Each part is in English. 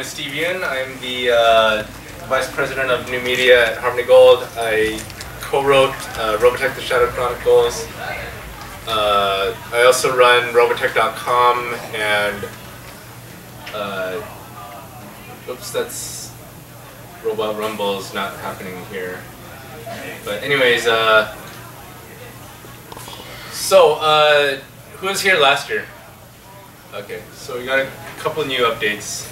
name is Steve Yoon. I'm the Vice President of New Media at Harmony Gold. I co-wrote Robotech The Shadow Chronicles. I also run Robotech.com and oops, that's Robot Rumble's not happening here. But anyways, who was here last year? Okay, so we got a couple new updates.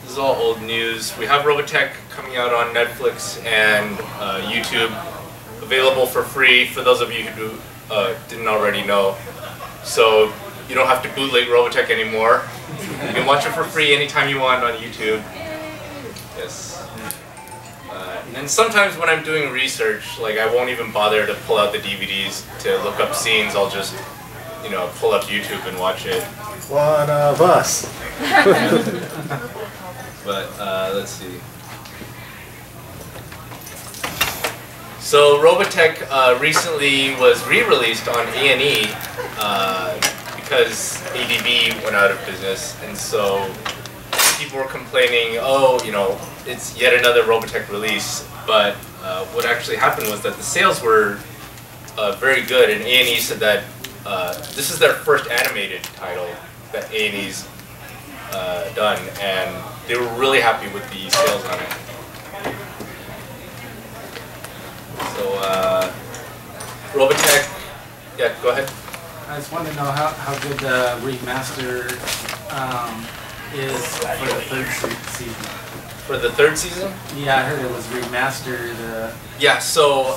This is all old news. We have Robotech coming out on Netflix and YouTube, available for free for those of you who didn't already know. So you don't have to bootleg Robotech anymore. You can watch it for free anytime you want on YouTube. Yes. And sometimes when I'm doing research, like I won't even bother to pull out the DVDs to look up scenes. I'll just, you know, pull up YouTube and watch it. One of us. But let's see. So Robotech recently was re-released on A&E because ADV went out of business, and so people were complaining, oh, you know, it's yet another Robotech release. But what actually happened was that the sales were very good, and A&E said that this is their first animated title that A&E's done, and they were really happy with the sales on it. So Robotech, yeah, go ahead. I just wanted to know how good the remaster is for the third season. For the third season? Yeah, I heard it was remastered. Yeah, so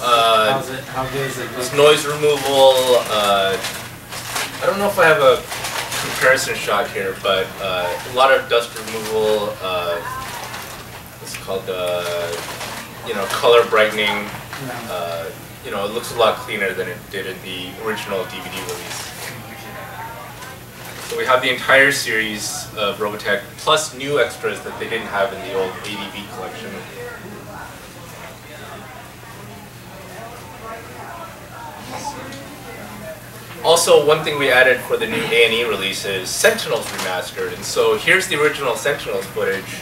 how good is it? There's noise removal. I don't know if I have a comparison shot here, but a lot of dust removal. It's called you know, color brightening. You know, it looks a lot cleaner than it did in the original DVD release. So we have the entire series of Robotech, plus new extras that they didn't have in the old ADV collection. Also, one thing we added for the new A&E release is Sentinels Remastered. And so here's the original Sentinels footage,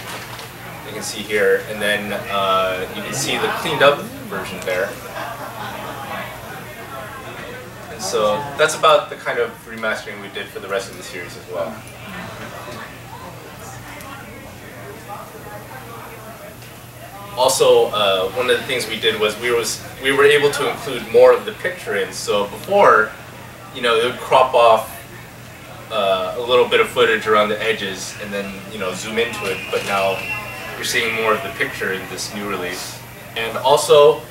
you can see here, and then you can see the cleaned up version there. And so that's about the kind of remastering we did for the rest of the series as well. Also, one of the things we did was we were able to include more of the picture in. So before, you know, it would crop off a little bit of footage around the edges and then, you know, zoom into it. But now you're seeing more of the picture in this new release. And also,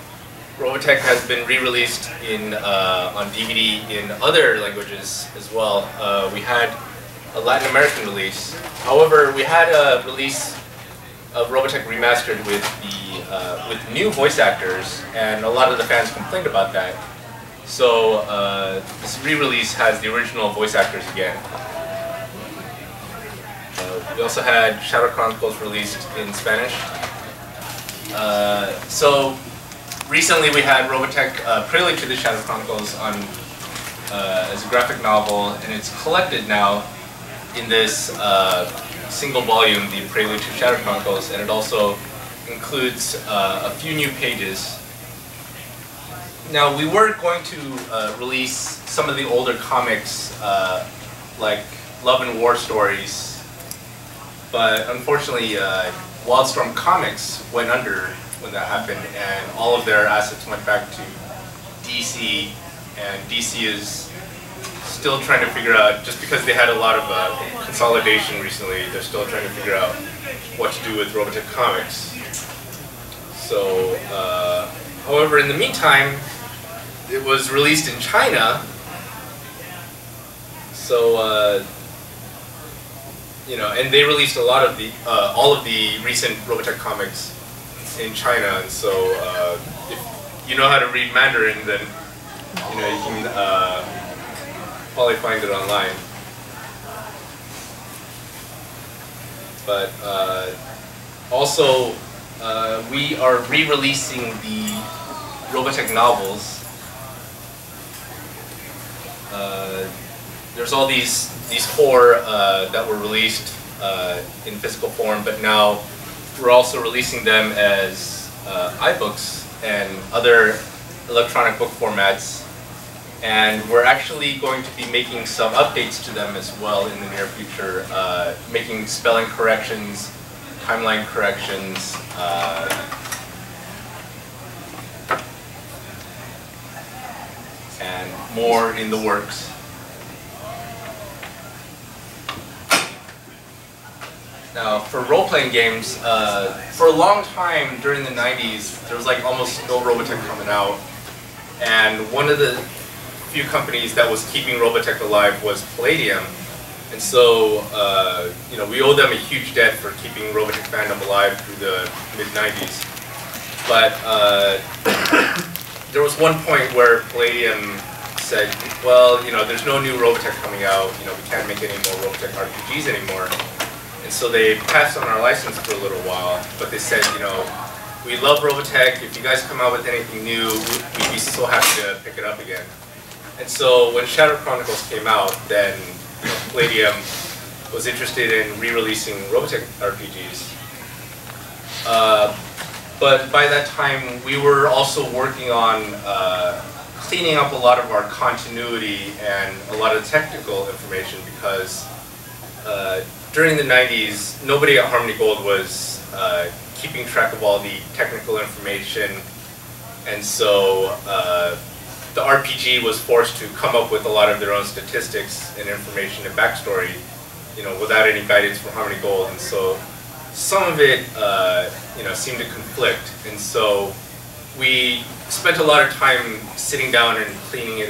Robotech has been re-released on DVD in other languages as well. We had a Latin American release. However, we had a release of Robotech Remastered with new voice actors, and a lot of the fans complained about that. So this re-release has the original voice actors again. We also had Shadow Chronicles released in Spanish. So recently we had Robotech Prelude to the Shadow Chronicles on as a graphic novel, and it's collected now in this single volume, the Prelude to Shadow Chronicles, and it also includes a few new pages. Now, we were going to release some of the older comics, like Love and War stories, but unfortunately, Wildstorm Comics went under when that happened, and all of their assets went back to DC, and DC is still trying to figure out, just because they had a lot of consolidation recently, they're still trying to figure out what to do with Robotech Comics. So, however, in the meantime, it was released in China, so you know, and they released a lot of the all of the recent Robotech comics in China, and so if you know how to read Mandarin, then you know you can probably find it online. But also, we are re-releasing the Robotech novels. There's all these four that were released in physical form, but now we're also releasing them as iBooks and other electronic book formats. And we're actually going to be making some updates to them as well in the near future, making spelling corrections, timeline corrections, and more in the works. Now, for role-playing games, for a long time during the 90s, there was like almost no Robotech coming out. And one of the few companies that was keeping Robotech alive was Palladium. And so, you know, we owe them a huge debt for keeping Robotech fandom alive through the mid-90s. But there was one point where Palladium said, well, you know, there's no new Robotech coming out, you know, we can't make any more Robotech RPGs anymore. And so they passed on our license for a little while, but they said, you know, we love Robotech, if you guys come out with anything new, we'd be so happy to pick it up again. And so when Shadow Chronicles came out, then you know, Palladium was interested in re-releasing Robotech RPGs. But by that time, we were also working on cleaning up a lot of our continuity and a lot of technical information because during the 90s, nobody at Harmony Gold was keeping track of all the technical information, and so the RPG was forced to come up with a lot of their own statistics and information and backstory, you know, without any guidance from Harmony Gold. And so some of it, you know, seemed to conflict. And so we spent a lot of time sitting down and cleaning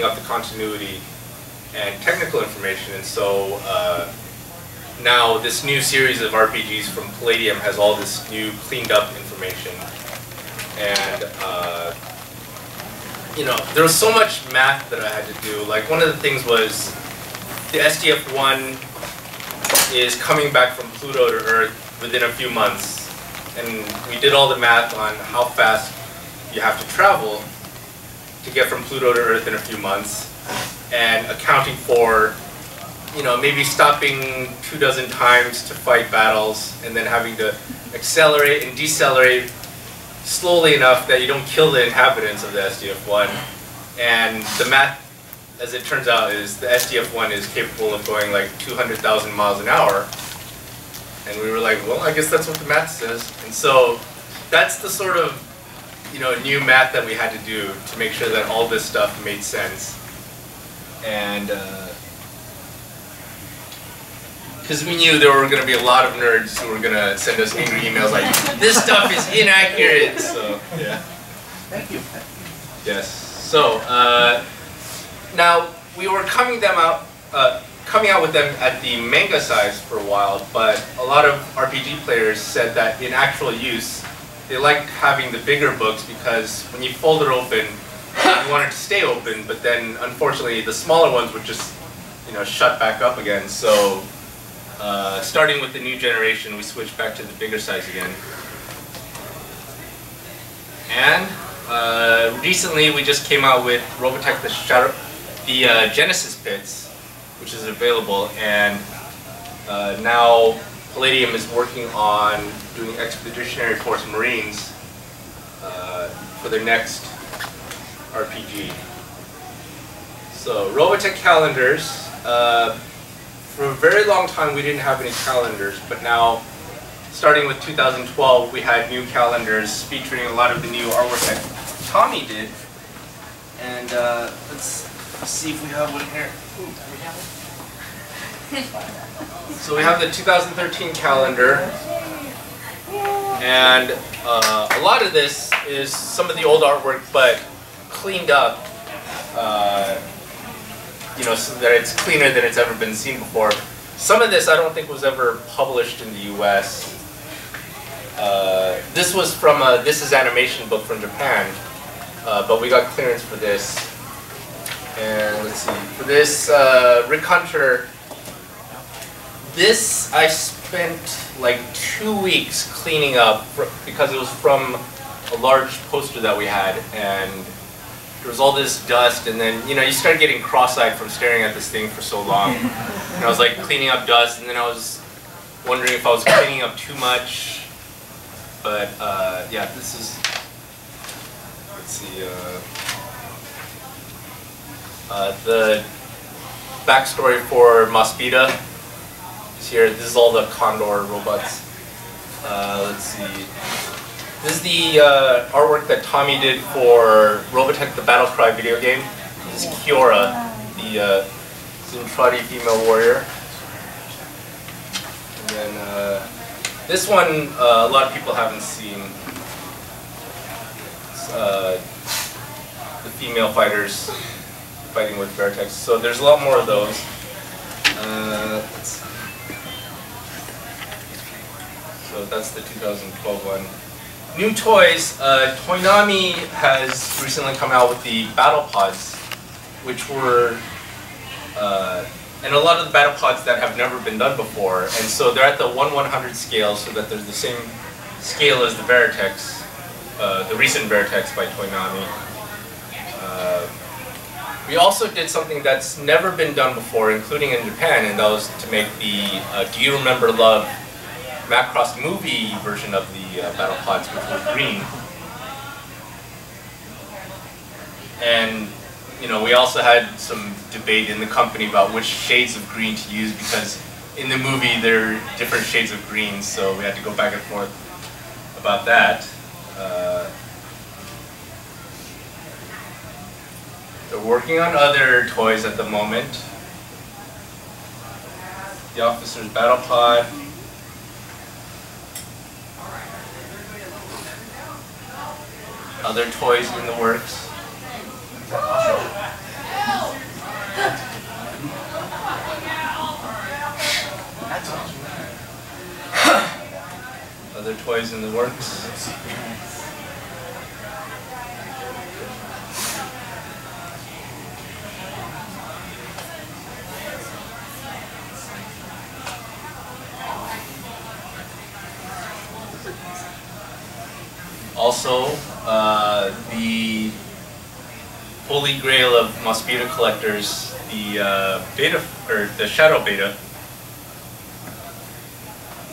up the continuity and technical information. And so now this new series of RPGs from Palladium has all this new cleaned up information. And you know, there was so much math that I had to do. Like, one of the things was the SDF-1 is coming back from Pluto to Earth within a few months. And we did all the math on how fast you have to travel to get from Pluto to Earth in a few months, and accounting for, you know, maybe stopping 24 times to fight battles, and then having to accelerate and decelerate slowly enough that you don't kill the inhabitants of the SDF-1. And the math, as it turns out, is the SDF-1 is capable of going like 200,000 miles an hour. And we were like, well, I guess that's what the math says. And so that's the sort of, you know, new math that we had to do to make sure that all this stuff made sense. And because we knew there were going to be a lot of nerds who were going to send us angry emails like, this stuff is inaccurate. So, yeah. Thank you. Yes. So, now we were coming out with them at the manga size for a while, but a lot of RPG players said that in actual use, they liked having the bigger books because when you fold it open, you want it to stay open, but then unfortunately the smaller ones would just, you know, shut back up again. So, starting with the new generation, we switched back to the bigger size again. And recently we just came out with Robotech the Genesis Pits, which is available, and now Palladium is working on doing Expeditionary Force Marines for their next RPG. So Robotech calendars. For a very long time we didn't have any calendars, but now, starting with 2012, we had new calendars featuring a lot of the new artwork that Tommy did. And let's see if we have one here. Ooh, do we have it? So we have the 2013 calendar, and a lot of this is some of the old artwork, but cleaned up. You know, so that it's cleaner than it's ever been seen before. Some of this I don't think was ever published in the US. This was from a This Is Animation book from Japan, but we got clearance for this. And let's see, for this Rick Hunter, this I spent like 2 weeks cleaning up because it was from a large poster that we had, and there was all this dust, and then, you know, you start getting cross-eyed from staring at this thing for so long. And I was like cleaning up dust, and then I was wondering if I was cleaning up too much. But yeah, this is, let's see, the backstory for Maspida is here. This is all the Condor robots. Let's see. This is the artwork that Tommy did for Robotech the Battlecry video game. This is Kiora, the Zentradi female warrior. And then this one a lot of people haven't seen. It's, the female fighters fighting with Vertex. So there's a lot more of those. Let's see. So that's the 2012 one. New toys. Toynami has recently come out with the Battle Pods, which were and a lot of the Battle Pods that have never been done before. And so they're at the 1/100 scale, so that there's the same scale as the Vertex, the recent Vertex by Toynami. We also did something that's never been done before, including in Japan, and that was to make the Do You Remember Love Macross movie version of the Battle Pods, which was green. And you know, we also had some debate in the company about which shades of green to use, because in the movie there are different shades of green, so we had to go back and forth about that. They're working on other toys at the moment. The Officer's Battle Pod. Other toys in the works. Other toys in the works. Also, the holy grail of Maspida collectors, the beta, or the Shadow Beta,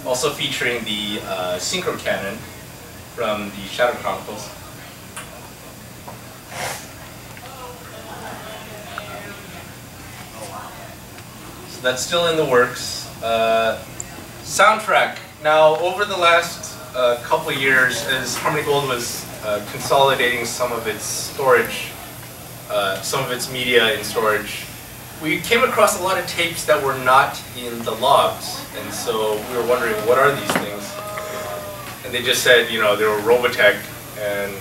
also featuring the Synchro Cannon from the Shadow Chronicles. So that's still in the works. Soundtrack. Now, over the last couple of years, as Harmony Gold was consolidating some of its storage, some of its media in storage, we came across a lot of tapes that were not in the logs, and so we were wondering, what are these things? And they just said, you know, they were Robotech, and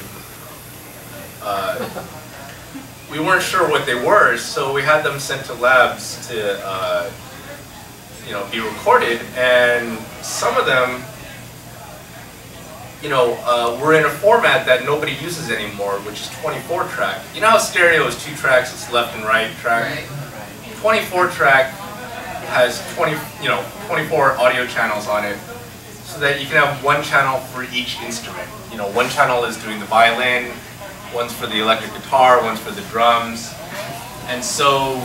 we weren't sure what they were, so we had them sent to labs to, you know, be recorded, and some of them, you know, we're in a format that nobody uses anymore, which is 24 track. You know how stereo is 2 tracks, it's left and right track? Right. 24 track has 24 audio channels on it, so that you can have one channel for each instrument. You know, one channel is doing the violin, one's for the electric guitar, one's for the drums. And so,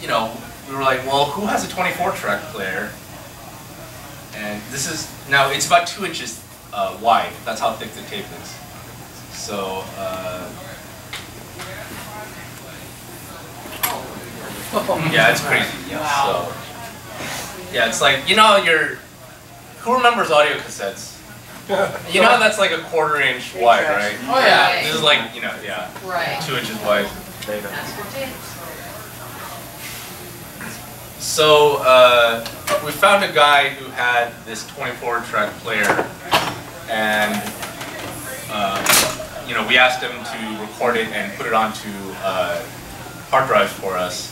you know, we were like, well, who has a 24 track player? And this is, now it's about 2 inches wide. That's how thick the tape is. So, yeah, it's crazy. Wow. So, yeah, it's like, you know, who remembers audio cassettes? You know that's like a 1/4 inch wide, right? Oh yeah. Right. This is like, you know, yeah, Right. 2 inches wide. That's for tapes. So we found a guy who had this 24 track player, and you know, we asked him to record it and put it onto hard drives for us.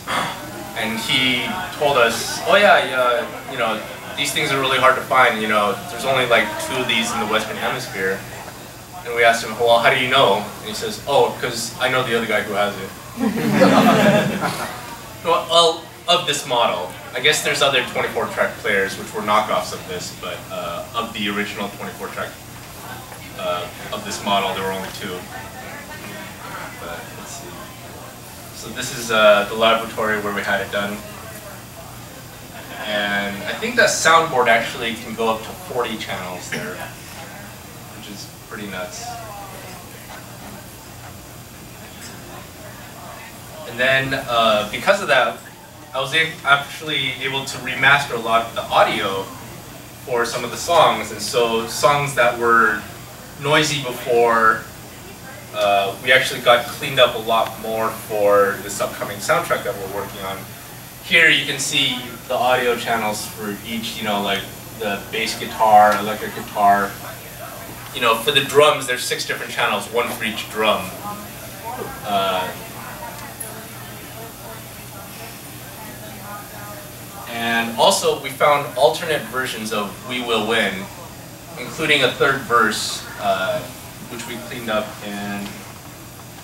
And he told us, oh yeah, you know, these things are really hard to find. You know, there's only like 2 of these in the Western Hemisphere. And we asked him, well, how do you know? And he says, oh, because I know the other guy who has it. Well, of this model. I guess there's other 24 track players which were knockoffs of this, but of the original 24 track of this model, there were only 2. But let's see. So this is the laboratory where we had it done. And I think that soundboard actually can go up to 40 channels there, which is pretty nuts. And then because of that, I was actually able to remaster a lot of the audio for some of the songs. And so songs that were noisy before, we actually got cleaned up a lot more for this upcoming soundtrack that we're working on. Here you can see the audio channels for each, you know, like the bass guitar, electric guitar. You know, for the drums, there's 6 different channels, 1 for each drum. And also, we found alternate versions of We Will Win, including a 3rd verse, which we cleaned up, and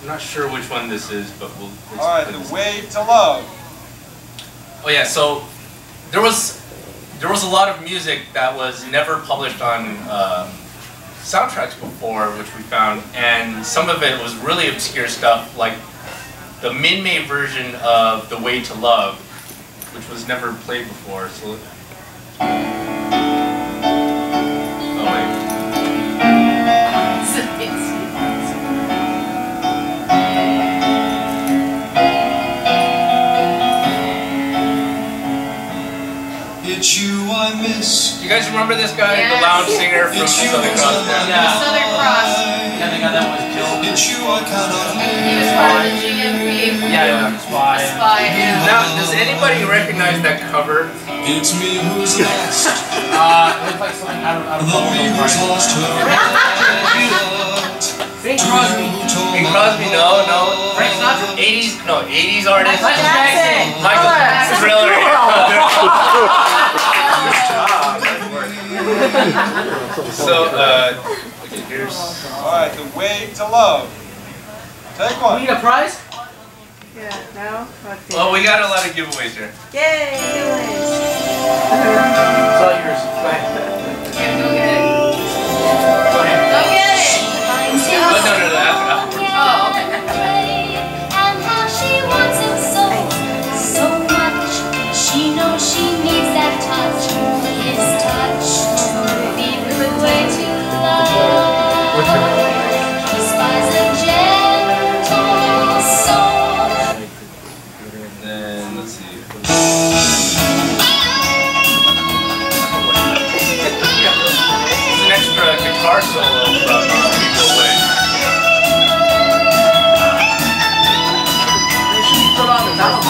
I'm not sure which one this is, but we'll Alright, The Way to Love. Oh yeah, so there was a lot of music that was never published on soundtracks before, which we found, and some of it was really obscure stuff, like the Min-Mei version of The Way to Love, which was never played before. So, oh wait. It's you I miss. Do you guys remember this guy, the lounge singer from Southern Cross? Yeah. Southern Cross. Yeah, the guy that was killed. It's you I cannot He was part of the GMP. Yeah, Spy. Spy, yeah. Now, does anybody recognize that cover? It's me who's lost. It looked like something out of The me who's lost her. Bing Crosby. Bing Crosby? No. Frank Sinatra. 80s artist. Michael Jackson. Michael Thriller. So, okay, here's. Alright, The Way to Love. Take We one. need a prize? Yeah, no? Okay. Well, we got a lot of giveaways here. Yay, giveaways. It's all yours. Go ahead. Yeah, go get it. Go ahead. Go get it. Oh, no, afterwards. Oh, okay. And how she wants it so much. She knows she needs that touch, his touch, to be the way to love. Despise a gentle soul. And then, let's see. It's an extra guitar solo from People Way. Put on the battle.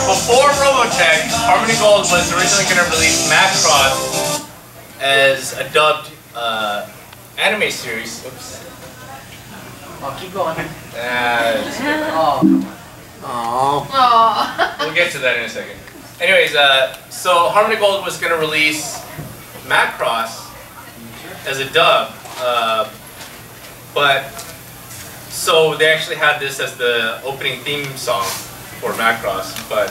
Before Robotech, Harmony Gold was originally going to release Macross as a dubbed anime series. Oops. Oh, keep going. Oh. Aww. We'll get to that in a second. Anyways, so Harmony Gold was going to release Macross as a dub, but so they actually had this as the opening theme song for Macross, but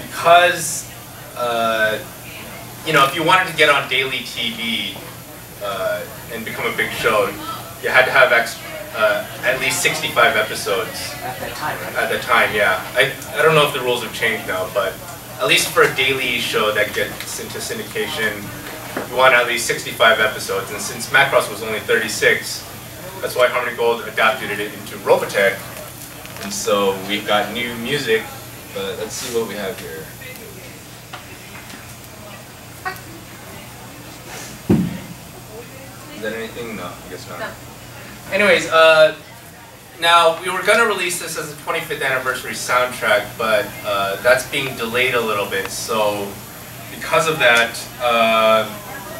because you know, if you wanted to get on daily TV and become a big show, you had to have at least 65 episodes. At that time, right? At the time, yeah. I don't know if the rules have changed now, but at least for a daily show that gets into syndication, you want at least 65 episodes. And since Macross was only 36, that's why Harmony Gold adapted it into Robotech. And so we've got new music, but let's see what we have here. that anything? No, I guess not. No. Anyways, now we were gonna release this as a 25th anniversary soundtrack, but that's being delayed a little bit. So because of that,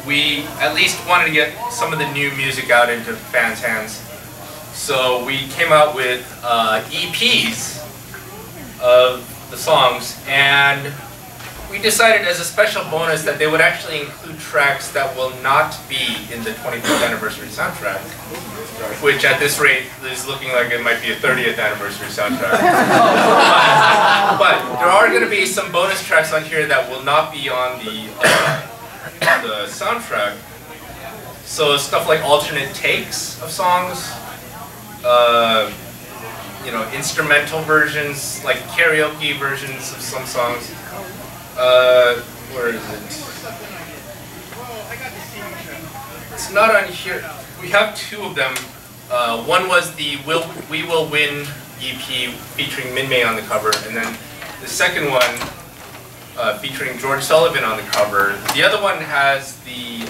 we at least wanted to get some of the new music out into fans' hands. So we came out with EPs of the songs, and we decided as a special bonus that they would actually include tracks that will not be in the 25th anniversary soundtrack, which at this rate is looking like it might be a 30th anniversary soundtrack. But there are going to be some bonus tracks on here that will not be on the soundtrack. So stuff like alternate takes of songs, you know, instrumental versions, like karaoke versions of some songs. Where is it? It's not on here. We have two of them. One was the We Will Win EP featuring Min-Mei on the cover, and then the second one featuring George Sullivan on the cover. The other one has the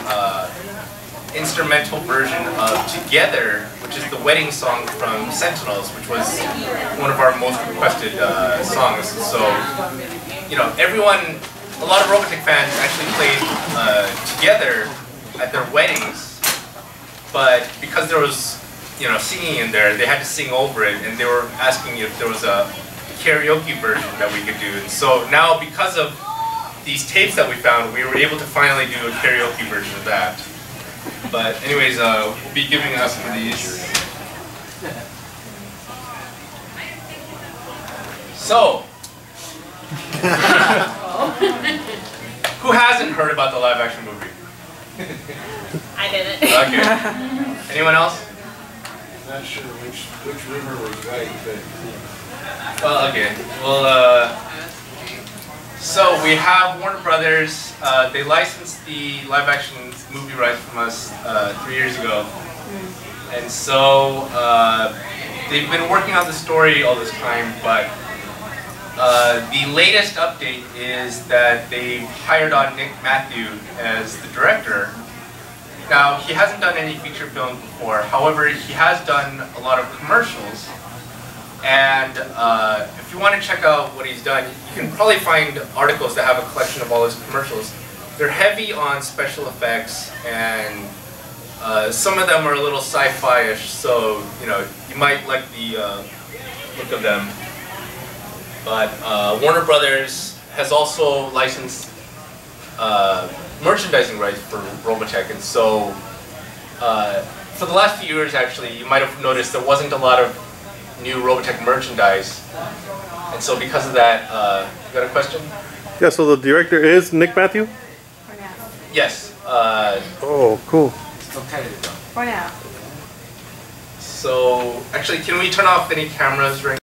instrumental version of Together, which is the wedding song from Sentinels, which was one of our most requested songs. So, you know, everyone, a lot of Robotech fans actually played Together at their weddings, but because there was, you know, singing in there, they had to sing over it, and they were asking if there was a karaoke version that we could do. And so now, because of these tapes that we found, we were able to finally do a karaoke version of that. But anyways, we'll be giving us some of these. So, who hasn't heard about the live action movie? I didn't. Okay. Anyone else? Not sure which rumor was right, but Well, okay. Well, so we have Warner Brothers. They licensed the live action movie rights from us 3 years ago. And so they've been working on the story all this time, but the latest update is that they've hired on Nick Matthew as the director. Now, he hasn't done any feature films before. However, he has done a lot of commercials. And if you want to check out what he's done, you can probably find articles that have a collection of all his commercials. They're heavy on special effects, and some of them are a little sci-fi-ish, so you know, you might like the look of them. But Warner Brothers has also licensed merchandising rights for Robotech, and so for the last few years, actually, you might have noticed there wasn't a lot of new Robotech merchandise, and so because of that, you got a question? Yeah, so the director is Nick Matthew? For now. Yes. Oh, cool. Okay. For now. So actually, can we turn off any cameras right